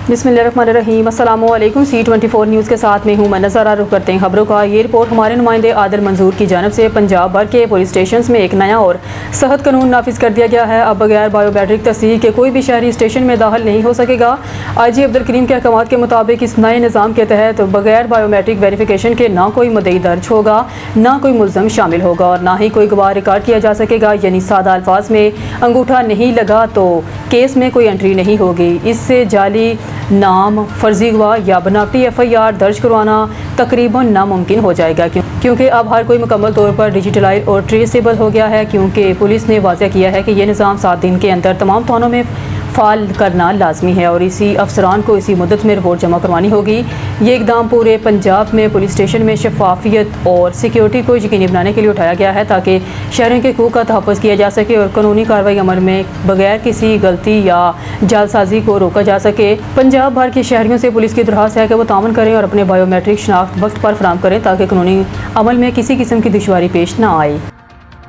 बिस्मिल्लाहिर्रहमानिर्रहीम। अस्सलामु अलैकुम। C24 न्यूज़ के साथ में हूँ मैं नज़र रुख करते हैं खबरों का। ये रिपोर्ट हमारे नुमाइंदे आदिल मंजूर की जानिब से पंजाब भर के पुलिस स्टेशन में एक नया और सख्त कानून नाफिज कर दिया गया है। अब बगैर बायोमेट्रिक तस्दीक के कोई भी शहरी स्टेशन में दाखिल नहीं हो सकेगा। IG अब्दुल करीम के अहकामात के मुताबिक इस नए निज़ाम के तहत बगैर बायोमेट्रिक वेरिफिकेशन के ना कोई मुद्दई दर्ज होगा, ना कोई मुल्ज़म शामिल होगा और ना ही कोई गवाह रिकॉर्ड किया जा सकेगा। यानी सादा अल्फाज में अंगूठा नहीं लगा तो केस में कोई एंट्री नहीं होगी। इससे जाली नाम, फर्जी गवाह या बनावटी FIR दर्ज करवाना तकरीबन नामुमकिन हो जाएगा, क्योंकि अब हर कोई मुकम्मल तौर पर डिजिटलाइज और ट्रेसेबल हो गया है। क्योंकि पुलिस ने वाज़ेह किया है कि यह निज़ाम 7 दिन के अंदर तमाम थानों में फ़ाल करना लाजमी है और इसी अफसरान को इसी मुद्दत में रिपोर्ट जमा करवानी होगी। ये इकदाम पूरे पंजाब में पुलिस स्टेशन में शफाफियत और सिक्योरिटी को यकीनी बनाने के लिए उठाया गया है, ताकि शहरों के हकूक़ का तहफ़्फ़ुज़ किया जा सके और कानूनी कार्रवाई अमल में बगैर किसी गलती या जालसाजी को रोका जा सके। पंजाब भर के शहरियों से पुलिस की दरख्वास्त है कि वो तामन करें और अपने बायोमेट्रिक शनाख्त वक्त पर फराहम करें, ताकि कानूनी अमल में किसी किस्म की दुश्वारी पेश ना आए।